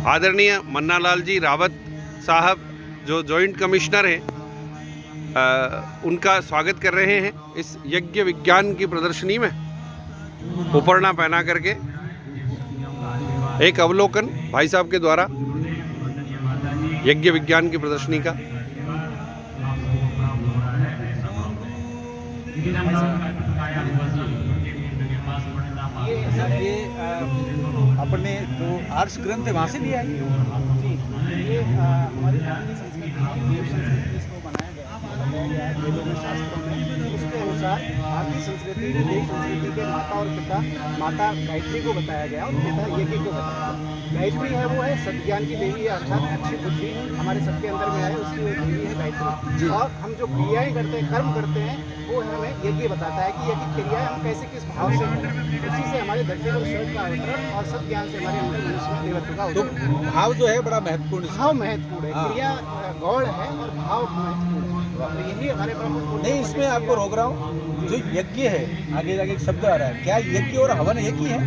आदरणीय मन्नालाल जी रावत साहब जो जॉइंट कमिश्नर हैं, उनका स्वागत कर रहे हैं इस यज्ञ विज्ञान की प्रदर्शनी में। उपरना पहना करके एक अवलोकन भाई साहब के द्वारा यज्ञ विज्ञान की प्रदर्शनी का। ये अपने जो आर्ट्स ग्रंथ है वहाँ से लिया है। ये हमारी भारतीय संस्कृति इसको बनाया गया है वेदों में, शास्त्रों में। उसके अनुसार भारतीय संस्कृति देश संस्कृति के माता और पिता, माता गायत्री को बताया गया और पिता यज्ञ को बताया गया। गायत्री है वो है सत्ज्ञान की देवी है, अर्थात अच्छी बुद्धि हमारे सबके अंदर में है, उसकी देवी है गायत्री। और हम जो क्रियाएं करते हैं, कर्म करते हैं, वो हमें यज्ञ बताता है कि यज्ञ क्रियाएं हम कैसे किस भाव से करें। उसी से हमारे धरती पर ईश्वर का अवतरण और सत्ज्ञान से हमारे अंदर मनुष्य में देवत्व का अवतरण। तो भाव जो है बड़ा महत्वपूर्ण है। भाव महत्वपूर्ण है, हाँ। क्रिया गौण है और भाव महत्वपूर्ण है। तो यही हमारे प्रमुख। नहीं, इसमें आपको रोक रहा हूँ, जो यज्ञ है आगे जाके एक शब्द आ रहा है, क्या यज्ञ और हवन एक ही है?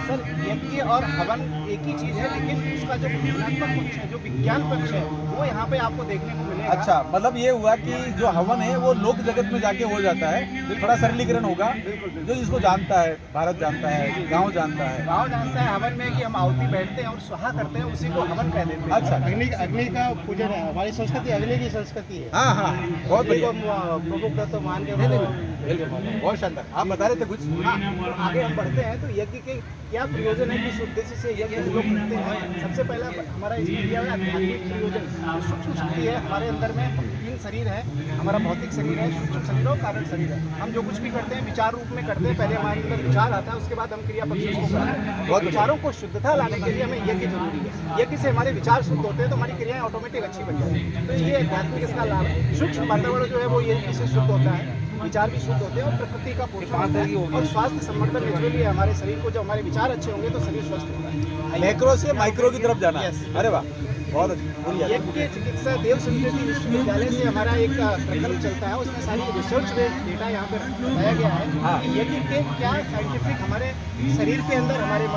सर, यज्ञ और हवन एक ही चीज है, लेकिन उसका जो विज्ञानात्मक पक्ष है, जो विज्ञान पक्ष है, वो यहाँ पे आपको देखने को मिलेगा। अच्छा, मतलब ये हुआ कि जो हवन है वो लोक जगत में जाके हो जाता है, थोड़ा सरलीकरण होगा। जो जिसको जानता है, भारत जानता है, गांव जानता है। गाँव जानता है हवन में कि हम आहुति बैठते हैं और स्वाहा करते हैं, उसी को हवन कह देते हैं। अच्छा। अग्नि का पूजन है हमारी संस्कृति, अग्नि की संस्कृति है। हाँ हाँ, बहुत बढ़िया, प्रमुख तो मान के बहुत शानदार। आप बता रहे थे कुछ। हाँ, तो आगे हम बढ़ते हैं तो यज्ञ के क्या प्रयोजन है, किस उद्देश्य से यज्ञ हम लोग करते हैं। सबसे पहला हमारा इसमें क्या है, आध्यात्मिक प्रयोजन। सूक्ष्म शक्ति है हमारे अंदर में, 3 शरीर है, हमारा भौतिक शरीर है, सूक्ष्म शरीर और कारण शरीर है। हम जो कुछ भी करते हैं विचार रूप में करते हैं। पहले हमारे अंदर विचार आता है, उसके बाद हम क्रिया पक्ष को करते हैं। बहुत विचारों को शुद्धता लाने के लिए हमें यज्ञ जरूरी है। यज्ञ से हमारे विचार शुद्ध होते हैं तो हमारी क्रियाएं ऑटोमेटिक अच्छी बन जाती हैं। तो ये आध्यात्मिक इसका लाभ है। सूक्ष्म वातावरण जो है वो यज्ञ से शुद्ध होता है, विचार भी शुद्ध होते हैं और प्रकृति का पोषण होता है। और स्वास्थ्य संवर्धन नेचुरली हमारे शरीर को, जो हमारे विचार अच्छे होंगे तो शरीर स्वस्थ होगा है। मैक्रो से माइक्रो की तरफ जाना। Yes. अरे वाह, बहुत अच्छा। यज्ञ चिकित्सा देव संस्कृति विश्वविद्यालय से हमारा एक प्रकल्प चलता है, उसमें सारी रिसर्च डेटा यहाँ पे बताया गया है। हाँ। कि यज्ञ के क्या साइंटिफिक हमारे शरीर के अंदर, हमारे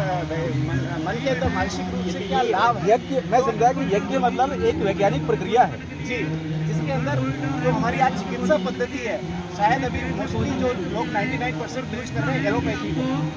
मन के अंदर मानसिक रूप से क्या लाभ है। यज्ञ, मैं समझा कि यज्ञ मतलब एक वैज्ञानिक प्रक्रिया है जी, जिसके अंदर जो हमारी आज चिकित्सा पद्धति है, शायद अभी मोस्टली जो लोग 99% यूज कर रहे हैं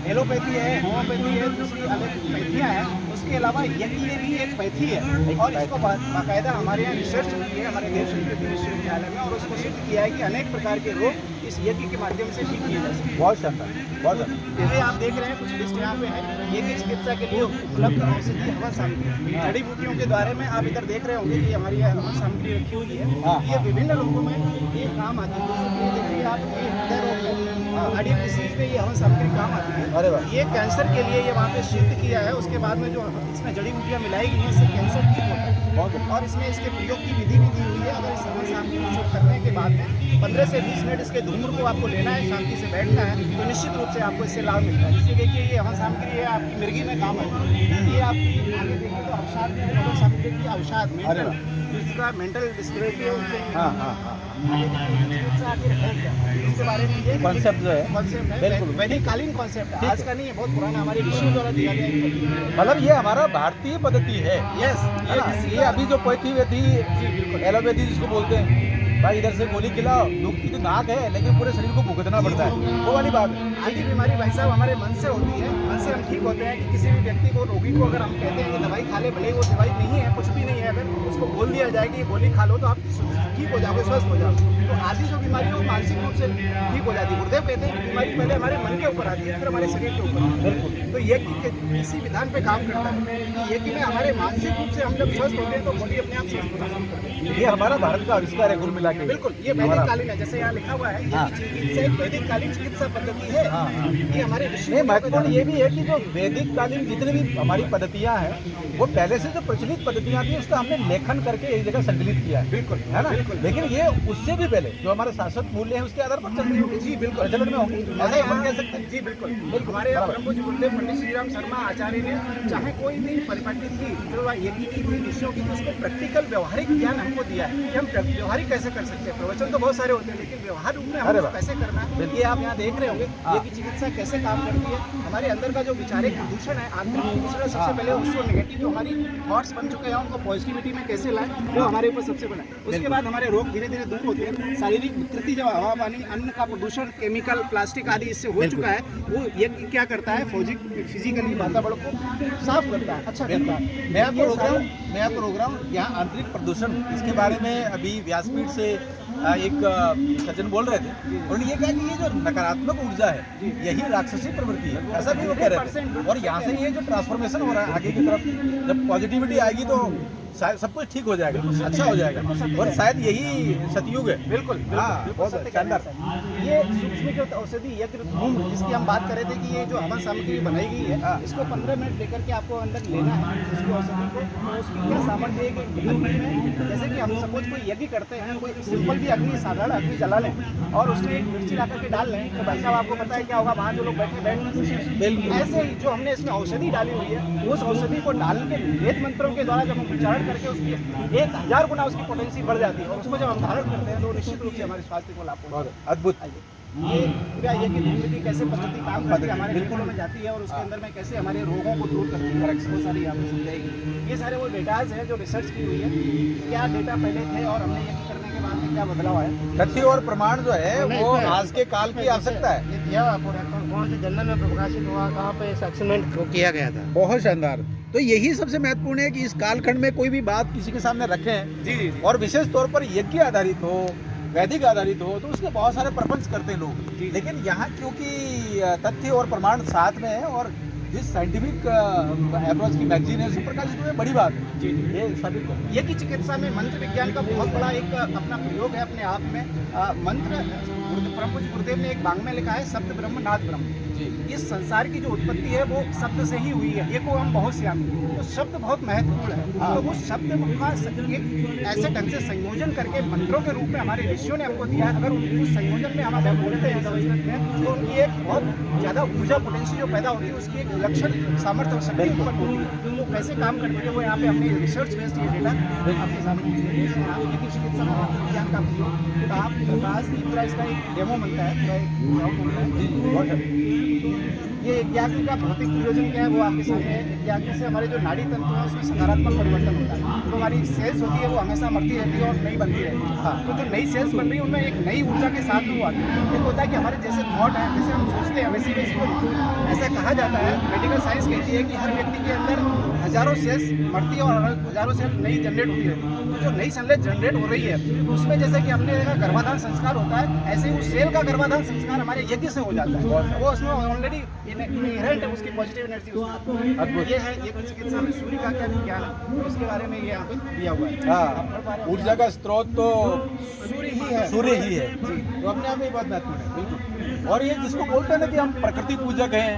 एलोपैथी है, होम्योपैथी है, दूसरी अलग पैथियाँ हैं। उसके अलावा यज्ञ भी एक पैथी है और इसको बाकायदा हमारे यहाँ रिसर्च की है हमारे देव संस्कृति विश्वविद्यालय में, और उसको सिद्ध किया है कि अनेक प्रकार के रोग इस यज्ञ के माध्यम से ठीक किए जा सकते हैं। बहुत शानदार, बहुत शानदार। ये आप देख रहे हैं कुछ लिस्ट यहाँ पे है, यज्ञ चिकित्सा के लिए उपलब्ध औषधि हवन सामग्री, जड़ी बूटियों के द्वारे में आप इधर देख रहे होंगे कि हमारी हवन सामग्री रखी हुई है। हाँ, ये विभिन्न रोगों में ये काम आती है। जैसे कि देखिए आप, ये हृदय रोग है, हार्ट डिसीज में ये हवन सामग्री काम आती है। अरे वाह। ये कैंसर के लिए ये वहाँ पे सिद्ध किया है। उसके बाद में जो इसमें जड़ी बूटियाँ मिलाई गई हैं, इससे कैंसर ठीक होता है। और इसमें इसके प्रयोग की विधि भी दी हुई है। अगर इस हवन सामग्री को उपयोग करने के बाद में 15 से 20 मिनट इसके धूम्र को आपको लेना है, शांति से बैठना है, तो निश्चित रूप से आपको इससे लाभ मिलता है। जैसे देखिए ये हवन सामग्री है आपकी मिर्गी में काम आती है। ये आप आगे देखिए तो अवसाद में हवन सामग्री की अवसाद अरे जिसका मेंटल डिस्टर्बेंस होते हैं। हाँ हाँ हाँ, इसके बारे में ये कॉन्सेप्ट जो है, कॉन्सेप्ट है, बिल्कुल वैदिककालीन कॉन्सेप्ट है, आज का नहीं है, बहुत पुराना हमारे ऋषियों द्वारा दिया गया है। मतलब ये हमारा भारतीय पद्धति है। यस, है ना? ये अभी जो पैथी वेथी, एलोपैथी जिसको बोलते हैं, भाई इधर से गोली खिलाओ, दुख की तो नाक है लेकिन पूरे शरीर को भुगतना पड़ता है, वो वाली बात है। आधी बीमारी भाई साहब हमारे मन से होती है। मन से हम ठीक होते हैं कि किसी भी व्यक्ति को, रोगी को अगर हम कहते हैं कि दवाई खा ले, भले ही वो दवाई नहीं है, कुछ भी नहीं है, अगर उसको बोल दिया जाए कि ये गोली खा लो तो आप ठीक हो जाओगे, स्वस्थ हो जाओगे। तो आधी जो बीमारी है वो मानसिक रूप से ठीक हो जाती है। गुरुदेव कहते हैं कि बीमारी पहले हमारे मन के ऊपर आती है, फिर हमारे शरीर के ऊपर। तो ये इसी विधान पे काम करता है कि ये कि में हमारे मानसिक रूप से हम जब स्वस्थ होते हैं तो बॉडी अपने आप स्वस्थ होना शुरू करती है। ये हमारा भारत का आविष्कार है कुल मिला के। बिल्कुल, ये वैदिककालीन है, जैसे यहाँ लिखा हुआ है, हाँ। ये चिकित्सा एक वैदिककालीन चिकित्सा पद्धति है। हाँ, हाँ। ये हमारे नहीं, महत्वपूर्ण ये भी है कि जो वैदिक कालीन जितनी भी हमारी पद्धतियाँ हैं, वो पहले से जो प्रचलित पद्धतियाँ थी उसका हमने लेखन करके एक जगह संकलित किया है, बिल्कुल है ना? बिल्कुल। लेकिन ये उससे भी पहले जो हमारे शाश्वत मूल्य है उसके आधार पर चल रही होगी। जी बिल्कुल, प्रचलन में होगी, ऐसा ही अपन कह सकते हैं। जी बिल्कुल। हमारे यहाँ परम पूज्य गुरुदेव पंडित श्री राम शर्मा आचार्य ने चाहे कोई भी परिपाटी थी जो यज्ञ की थी विषयों की, तो उसको प्रैक्टिकल व्यवहारिक ज्ञान हमको दिया है कि हम व्यवहारिक कैसे कर सकते हैं। प्रवचन तो बहुत सारे होते हैं, लेकिन व्यवहार रूप में हमको कैसे करना है, ये आप यहाँ देख रहे होंगे। ये की चिकित्सा कैसे काम करती है, हमारे अंदर का जो विचारिक प्रदूषण है, आंतरिक प्रदूषण है, सबसे पहले उसको नेगेटिव जो हमारी थॉट्स बन चुके हैं उनको पॉजिटिविटी में कैसे लाए, वो हमारे ऊपर सबसे बड़ा है। उसके बाद हमारे रोग धीरे धीरे दूर होते हैं। शारीरिक विकृति जब हवा पानी अन्न का प्रदूषण केमिकल प्लास्टिक आदि इससे हो चुका है, वो यज्ञ क्या करता है, फिजिकली वातावरण को साफ करता है, अच्छा करता है। मैं आपको रोक रहा हूँ यहाँ आंतरिक प्रदूषण, इसके बारे में अभी व्यासपीठ से एक सज्जन बोल रहे थे। उन्होंने ये कहा कि ये जो नकारात्मक ऊर्जा है यही राक्षसी प्रवृत्ति है, ऐसा भी वो कह रहे थे। और यहाँ से ये जो ट्रांसफॉर्मेशन हो रहा है आगे की तरफ, जब पॉजिटिविटी आएगी तो शायद सब कुछ ठीक हो जाएगा, अच्छा हो जाएगा, और शायद यही सतयुग है। बिल्कुल हाँ, बहुत शानदार। ये सूक्ष्मीकृत औषधि यज्ञ धूम जिसकी हम बात कर रहे थे कि ये जो हवन सामग्री बनाई गई है, इसको 15 मिनट लेकर के आपको अंदर लेना है इसकी औषधि को। तो उसकी क्या सामर्थ्य है कि अग्नि में, जैसे कि हम सपोज कोई यज्ञ करते हैं, कोई सिंपल भी अग्नि, साधारण अग्नि जला लें और उसमें एक मिर्ची ला करके डाल लें, तो भाई साहब आपको पता है क्या होगा, वहाँ जो लोग बैठ बिल्कुल। ऐसे ही जो हमने इसमें औषधि डाली हुई है, उस औषधि को डाल के वेद मंत्रों के द्वारा जब हम उच्चारण करके उसकी 1000 गुना उसकी पोटेंसी बढ़ जाती है, और उसको जब हम धारण करते हैं तो निश्चित रूप से हमारे स्वास्थ्य को लाभ होगा। अद्भुत। ये पूरा ये कि धूमवती कैसे पद्धति काम करती है, हमारे बिल्कुलों में जाती है और उसके अंदर में कैसे हमारे रोगों को दूर करती है, वो सारी यहाँ पे समझाएगी। ये सारे वो डेटाज हैं जो रिसर्च की हुई है, क्या डेटा पहले थे और हमने ये करने के बाद में क्या बदलाव आया। तथ्य और प्रमाण जो है वो आज के काल की आवश्यकता है। ये दिया कौन से जर्नल में प्रकाशित हुआ, कहाँ पे एक्सपेरिमेंट किया गया था। बहुत शानदार। तो यही सबसे महत्वपूर्ण है कि इस कालखंड में कोई भी बात किसी के सामने रखें जी, और विशेष तौर पर यज्ञ आधारित हो, वैदिक आधारित हो, तो उसके बहुत सारे प्रपंच करते हैं लोग। लेकिन यहाँ क्योंकि तथ्य और प्रमाण साथ में है और जिस साइंटिफिक अप्रोच की मैगजीन है उससे प्रकाशित हुए, बड़ी बात है। जी ये सभी को यज्ञ चिकित्सा में मंत्र विज्ञान का बहुत बड़ा एक अपना प्रयोग है अपने आप में। मंत्र परम पूज्य गुरुदेव ने एक बांग में लिखा है, शब्द ब्रह्म नाद ब्रह्म। इस संसार की जो उत्पत्ति है वो शब्द से ही हुई है। ये को हम बहुत श्यामी, तो शब्द बहुत महत्वपूर्ण है। तो उस शब्द का एक ऐसे ढंग से संयोजन करके मंत्रों के रूप में हमारे ऋषियों ने हमको दिया है। अगर उस संयोजन में हम बोलते हैं संस्कृत में, तो उनकी एक बहुत ज़्यादा ऊर्जा पोटेंशियल जो पैदा होती है, उसकी एक विलक्षण सामर्थ्य और शक्ति उत्पन्न होती है। तो कैसे काम करती है वो यहाँ पे हमने रिसर्च बेस्ड ये डेटा आपके सामने यज्ञ चिकित्सा में मंत्र विज्ञान का प्रयोग आप प्रकाश पूरा इसका एक डेमो बनता है, पूरा एक ये यज्ञ का भौतिक प्रयोजन क्या है वो आपके सामने है। यज्ञ से हमारे जो नाड़ी तंत्र है उसमें सकारात्मक परिवर्तन होता है। जो हमारी सेल्स होती है वो हमेशा मरती रहती है और नई बनती रहती है। हाँ, तो जो नई सेल्स बन रही है उनमें एक नई ऊर्जा के साथ वो आती है। एक होता है कि हमारे जैसे थॉट है, जैसे हम सोचते हैं वैसे वैसे ऐसा कहा जाता है, मेडिकल साइंस कहती है कि हर व्यक्ति के अंदर हजारों सेल्स मरती है और हजारों सेल्स नई जनरेट होती है। तो जो नई सेल्स जनरेट हो रही है उसमें जैसे कि हमने देखा गर्भाधान संस्कार होता है, ऐसे ही उस सेल का गर्भाधान संस्कार हमारे यज्ञ से हो जाता है। वो उसमें ऑलरेडी इनहेरेंट है उसकी पॉजिटिव एनर्जी। ये है ये चिकित्सा में सूर्य का क्या विज्ञान है, उसके बारे में ये यहाँ पे दिया हुआ है। हाँ, ऊर्जा का स्रोत तो सूर्य ही है, सूर्य ही है। तो अपने आप में बहुत महत्वपूर्ण है, बिल्कुल। और ये जिसको बोलते हैं ना कि हम प्रकृति पूजक हैं,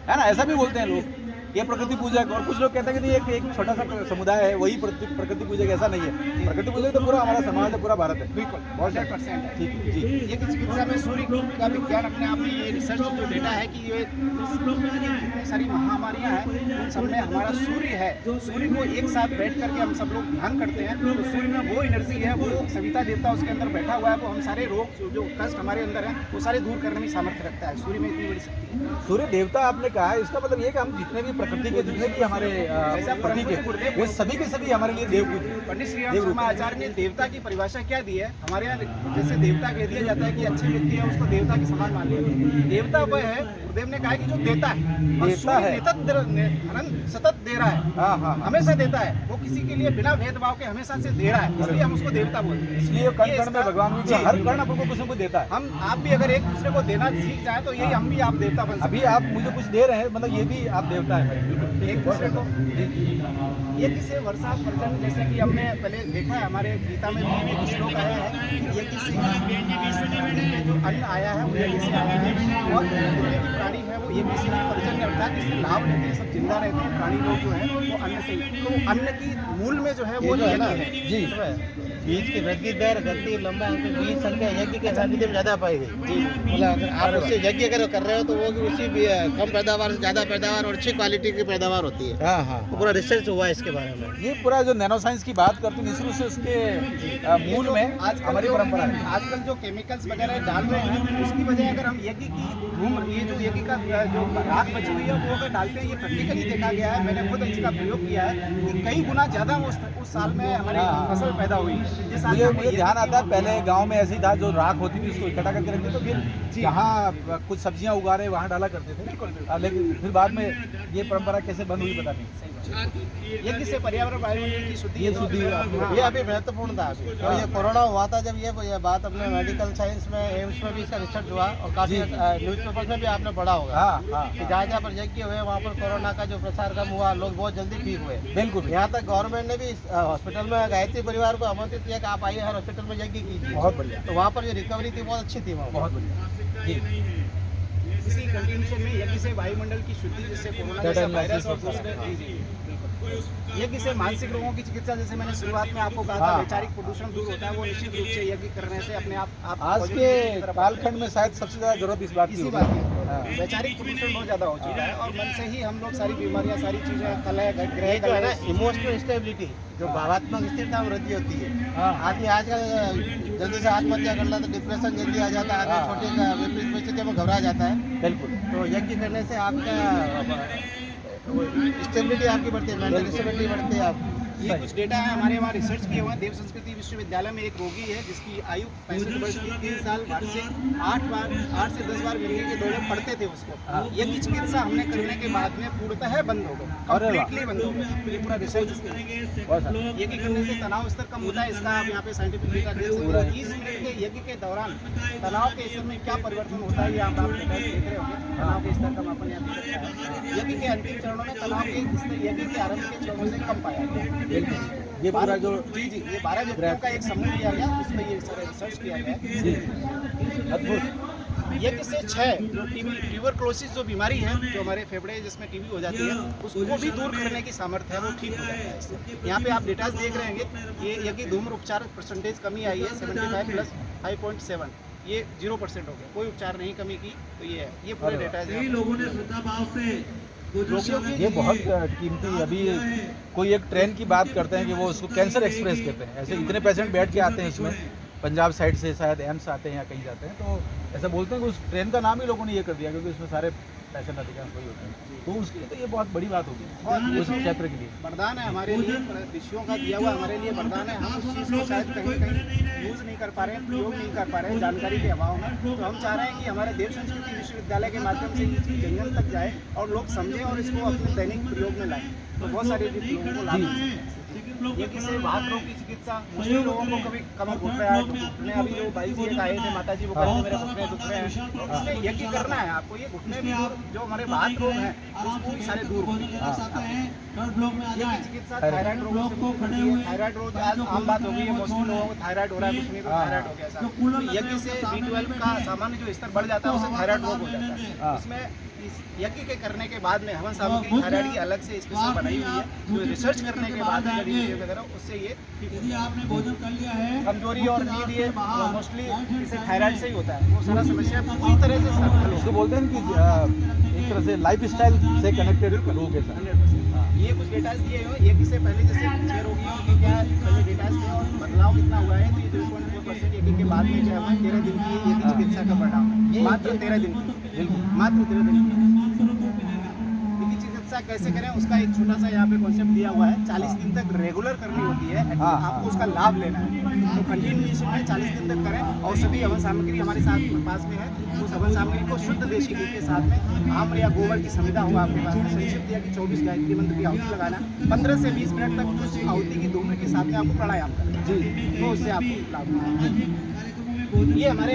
है ना, ऐसा भी बोलते हैं लोग, ये प्रकृति पूजक। और कुछ लोग कहते हैं कि एक छोटा सा समुदाय है वही प्रकृति पूजक, ऐसा नहीं है। प्रकृति पूजक तो पूरा हमारा समाज है, पूरा भारत है। बिल्कुल 100% है। ठीक है जी। ये कि चिकित्सा में सूर्य का विज्ञान अपने आप में ये रिसर्च जो डेटा है कि ये जितनी सारी महामारियां हैं उन सब में हमारा सूर्य है। सूर्य को एक साथ बैठ करके हम सब लोग ध्यान करते हैं, तो सूर्य में वो एनर्जी है, वो सविता देवता उसके अंदर बैठा हुआ है, वो हम सारे रोग जो कष्ट हमारे अंदर है वो सारे दूर करने में सामर्थ्य रखता है। सूर्य में इतनी बड़ी शक्ति है। सूर्य देवता आपने कहा है, इसका मतलब ये कि हम जितने भी प्रकृति के जितने भी हमारे प्रतीक है वे सभी के सभी हमारे लिए देव पूज्य। पंडित श्री राम शर्मा आचार्य ने देवता की परिभाषा क्या दी है। हमारे यहाँ जैसे देवता कह दिया जाता है कि अच्छे व्यक्ति है उसको देवता के समान मान लिया। देवता वह है, गुरुदेव ने कहा कि जो देता है, देता है, सतत दे रहा है। हाँ हाँ, हमेशा देता है, वो किसी के लिए बिना भेदभाव के हमेशा से दे रहा है, इसलिए हम उसको देवता बोलते हैं। इसलिए कण कण में भगवान भी हर कण आपको कुछ न कुछ देता है। हम आप भी अगर एक दूसरे को देना सीख जाए तो यही हम भी आप देवता बन सकते हैं। अभी आप मुझे कुछ दे रहे हैं, मतलब ये भी आप देवता है एक दूसरे को। ये किसे वर्षा पर्जन, जैसे कि हमने पहले देखा है हमारे गीता में भी एक श्लोक आया है, ये किसी जो अन्न आया है वो यज्ञ से आया है और प्राणी है वो यज्ञ से ही पर्जन्य अर्थात इससे लाभ लेते हैं, सब जिंदा रहते हैं प्राणी लोग जो है वो अन्न से ही। तो अन्न की मूल में जो है वो जो है यज्ञ ना, है। जी बीज की वृद्धि दर, गति, लंबाई, बीज संख्या यज्ञ के सानिध्य में ज़्यादा पाई गई। जी मतलब अगर आप उससे यज्ञ अगर कर रहे हो तो वो भी उसी भी कम पैदावार से ज़्यादा पैदावार और अच्छी क्वालिटी की पैदावार होती है। हाँ हाँ तो पूरा रिसर्च हुआ है इसके बारे में। ये पूरा जो नैनो साइंस की बात करते हैं निश्चित रूप से उसके मूल में आजकल हमारी जो- परंपरा है। आजकल जो केमिकल्स वगैरह डाल रहे हैं उसकी वजह अगर हम यज्ञ की धूम, ये जो यज्ञ का जो राख बची हुई है वो अगर डालते हैं, ये प्रैक्टिकली देखा गया है, मैंने खुद इसका प्रयोग किया है कि कई गुना ज़्यादा उस साल में हमारी हाँ। फसल पैदा हुई। जिस साल में मुझे यज्ञ ध्यान की आता है वो- पहले गांव में ऐसी था जो राख होती थी उसको इकट्ठा करके रखते तो फिर जहाँ कुछ सब्जियां उगा रहे वहाँ डाला करते थे। बिल्कुल, बिल्कुल। लेकिन फिर बाद में ये परंपरा कैसे बंद हुई पता नहीं। यज्ञ से पर्यावरण वायुमंडल की शुद्धि, ये शुद्धि, हाँ। ये अभी महत्वपूर्ण था अभी। तो ये कोरोना हुआ था जब ये बात अपने मेडिकल साइंस में एम्स में भी इसका रिसर्च हुआ और काफ़ी जी। न्यूज़पेपर में भी आपने पढ़ा होगा हाँ हाँ कि जहाँ जहाँ पर यज्ञ हुए वहाँ पर कोरोना का जो प्रसार कम हुआ, लोग बहुत जल्दी ठीक हुए। बिल्कुल यहाँ तक गवर्नमेंट ने भी हॉस्पिटल में गायत्री परिवार को आमंत्रित किया कि आप आइए हर हॉस्पिटल में यज्ञ कीजिए। बहुत बढ़िया, तो वहाँ पर जो रिकवरी थी बहुत अच्छी थी वहाँ पर। बहुत बढ़िया जी। इसी कंटिन्यूशन में यज्ञ से वायुमंडल की शुद्धि, जिससे कोरोना That जैसा and वायरस और message दूसरे, जी जी बिल्कुल। यज्ञ से मानसिक रोगों की चिकित्सा, जैसे मैंने शुरुआत में आपको कहा था, हाँ। वैचारिक प्रदूषण दूर होता है, वो निश्चित रूप से यज्ञ करने से अपने आप आज positive के की तरफ कालखंड में शायद सबसे ज्यादा जरूरत इस बात की इसी होगी। बात की हाँ। वैचारिक प्रदूषण बहुत ज्यादा हो चुका है और मन से ही हम लोग सारी बीमारियां, सारी चीजें, कलह ये ग्रह जो है ना कलह, इमोशनल स्टेबिलिटी, जो भावात्मक स्थिरता में वृद्धि होती है। हाँ। आदमी आजकल जल्दी से आत्महत्या कर लेता, डिप्रेशन जल्दी आ जाता है, हाँ। आदमी छोटी विपरीत परिस्थितियों में घबरा जाता है। बिल्कुल तो यज्ञ करने से आपका स्टेबिलिटी आपकी बढ़ती है, मेंटल स्टेबिलिटी बढ़ती है आप। ये कुछ डेटा है हमारे वहाँ रिसर्च किए हुए हैं। देव संस्कृति विश्वविद्यालय में एक रोगी है जिसकी आयु 65 वर्ष की, 3 साल बाद से 8 से 10 बार मिलने के दौरे पड़ते थे उसको। हाँ। यज्ञ चिकित्सा हमने करने के बाद में पूर्णतः बंद हो गया, अरे वाह। कंप्लीटली बंद हो गया। ये पूरा रिसर्च बहुत सारा। यज्ञ करने से तनाव स्तर कम होता है, इसका आप यहाँ पे साइंटिफिक डेटा देख सकते हो। 30 मिनट के यज्ञ के दौरान तनाव के स्तर में क्या परिवर्तन होता है, ये आप डेटा देख रहे होंगे। तनाव के स्तर का मापन यहाँ पे करता है। यज्ञ के अंतिम चरणों में तनाव के स्तर यज्ञ के आरंभ के चरणों से कम पाया गया। बिल्कुल ये पूरा जो जी जी, ये 12 व्यक्तियों का एक समूह लिया गया, उसमें ये सारा रिसर्च किया गया है। जी अद्भुत। यज्ञ से 6 जो टीबी, ट्यूबरक्लोसिस जो बीमारी है, जो हमारे फेफड़े जिसमें टीबी हो जाती है, उसको भी दूर करने की सामर्थ्य है, वो ठीक हो जाता है इससे। यहाँ पे आप डेटास देख रहे होंगे, ये यज्ञ धूम्र उपचार परसेंटेज कमी आई है 75 प्लस 5.7, ये 0% हो गया, कोई उपचार नहीं कमी की। तो ये है, ये पूरे अरे डेटा कई लोगों ने श्रद्धा भाव से रोगियों की ये बहुत कीमती। अभी कोई एक ट्रेन की बात करते हैं कि वो उसको कैंसर एक्सप्रेस कहते हैं। ऐसे इतने पेशेंट बैठ के आते हैं इसमें, पंजाब साइड से शायद एम्स आते हैं या कहीं जाते हैं, तो ऐसा बोलते हैं कि उस ट्रेन का नाम ही लोगों ने ये कर दिया क्योंकि उसमें सारे पेशेंट अधिकांश वही होते हैं। तो उसके लिए तो ये बहुत बड़ी बात होगी उस क्षेत्र के लिए। वरदान है हमारे लिए, ऋषियों का दिया हुआ हमारे लिए वरदान है। हम उस चीज़ को शायद कहीं कहीं यूज़ नहीं कर पा रहे हैं, प्रयोग नहीं कर पा रहे हैं जानकारी के अभाव में। तो हम चाह रहे हैं कि हमारे देव संस्कृति विश्वविद्यालय के माध्यम से ये चीज़ जंगल तक जाए और लोग समझें और इसको अपने दैनिक प्रयोग में लाएं, तो बहुत सारे लोगों को लाभ मिल सकते हैं। ये किसी वात रोग की चिकित्सा, मुस्लिम लोगों को कभी कमर घुट रहा है, तो घुटने, अभी जो बाई जी एक आए थे माता जी, वो कहते हैं मेरे घुटने दुख रहे हैं, तो इसमें यज्ञ करना है आपको। ये घुटने भी दूर, जो हमारे वात रोग हैं उसको भी सारे दूर होंगे। ये की चिकित्सा थायराइड रोगों से मुक्त होती है। थायराइड रोग आज आम बात हो गई है, मोस्टली लोगों को थायराइड हो रहा है, कुछ नहीं तो थायराइड हो गया ऐसा। तो यज्ञ से B12 का सामान्य जो स्तर बढ़ जाता है उससे थायराइड रोग हो जाता है। उसमें इस यज्ञ के करने के बाद में हवन सामग्री थायराइड की अलग से स्पेशल बनाई हुई है, जो रिसर्च करने के बाद में जड़ी वगैरह उससे ये ठीक होता है। आपने भोजन कर लिया है, कमजोरी और नींद ये मोस्टली इसे थायराइड से ही होता है, वो सारा समस्या पूरी तरह से हल उसको हो बोलते हैं कि एक तरह से लाइफ स्टाइल से कनेक्टेड रोग है सर। 100%। ये कुछ डेटास दिए हुए ये से पहले जैसे 6 रोगियों के क्या पहले डेटास थे और बदलाव कितना हुआ है, तो ये 0.4% यज्ञ के बाद में क्या हुआ, 13 दिन की यज्ञ चिकित्सा का परिणाम है। मात्र 13 दिन की, मात्र 13 दिन की यज्ञ चिकित्सा कैसे करें उसका एक छोटा सा यहाँ पे कॉन्सेप्ट दिया हुआ है। 40 दिन तक रेगुलर करनी होती है, हाँ, आपको उसका लाभ लेना है, तो कंटिन्यूएशन में 40 दिन तक करें। और सभी हवन सामग्री हमारे साथ पास में है, उस हवन सामग्री को शुद्ध देशी घी के साथ में आम या गोबर की संविधा हो आपके पास में, संक्षिप्त दिया कि 24 गायत्री मंत्र की आहुति लगाना, 15 से 20 मिनट तक उस आहुति की धूम्र के साथ में आपको प्राणायाम करना, जी तो उससे आपको लाभ मिलेगा। ये हमारे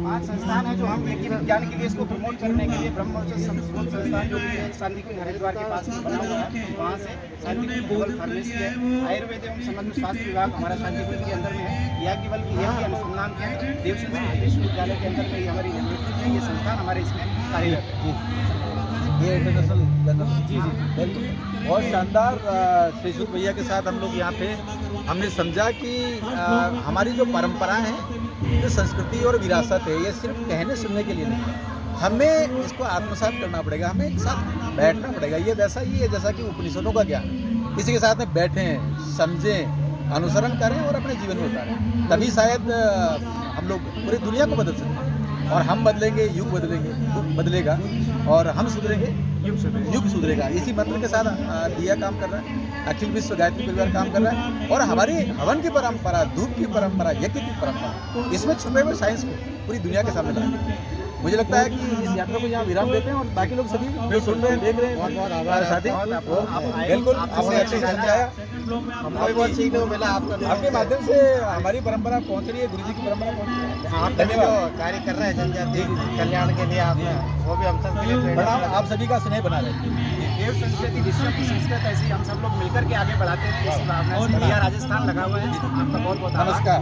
5 संस्थान है जो हम यज्ञ विज्ञान के लिए इसको प्रमोट करने के लिए ब्रह्मोत्सव संस्कृत संस्थान जो कि शांति कुंज हरिद्वार के पास में बना हुआ है, वहाँ से शांति कुंज हर्बल फार्मेसी है, आयुर्वेद एवं समग्र स्वास्थ्य विभाग हमारा शांति कुंज के अंदर में है, याज्ञवल्क्य की यज्ञ अनुसंधान केंद्र देव संस्कृत विश्वविद्यालय के अंदर में हमारी ये संस्थान हमारे इसमें कार्यरत है। ये इंटरनेशनल जी बिल्कुल बहुत शानदार। श्री सूद भैया के साथ हम लोग यहाँ पे हमने समझा कि हमारी जो परंपराएं हैं, जो संस्कृति और विरासत है, ये सिर्फ कहने सुनने के लिए नहीं, हमें इसको आत्मसात करना पड़ेगा, हमें एक साथ बैठना पड़ेगा। ये वैसा ही है जैसा कि उपनिषदों का ज्ञान, किसी के साथ में बैठें, समझें, अनुसरण करें और अपने जीवन में उतारें, तभी शायद हम लोग पूरी दुनिया को बदल सकते हैं। और हम बदलेंगे, युग बदलेंगे, युग बदलेगा, और हम सुधरेंगे, युग सुधरेगा। इसी मंत्र के साथ दिया काम कर रहा है, अखिल विश्व गायत्री परिवार काम कर रहा है, और हमारी हवन की परंपरा, धूप की परंपरा, यज्ञ की परंपरा, इसमें छुपे हुए साइंस को पूरी दुनिया के सामने लाएंगे। मुझे लगता है कि इस यात्रा को यहाँ विराम देते हैं, और बाकी लोग सभी जो सुन रहे हैं, देख रहे हैं, हमारे साथी बिल्कुल आपने अच्छे समझाया, हमको भी बहुत सीखने को मिला आपके माध्यम से हमारी परंपरा पहुँच रही है, गुरु जी की परंपरा पहुँच रही है। आप धन्यवाद। जो कार्य कर रहे हैं जनजाति कल्याण के लिए, आप वो भी हम सब के लिए प्रेरणा प्रणाम, आप सभी का स्नेह बना रहे हैं। देव संस्कृति विश्व की संस्कृत ऐसी हम सब लोग मिलकर के आगे बढ़ाते हैं, इसी भावना से। राजस्थान लगा हुआ है। आपका बहुत बहुत आभार। नमस्कार।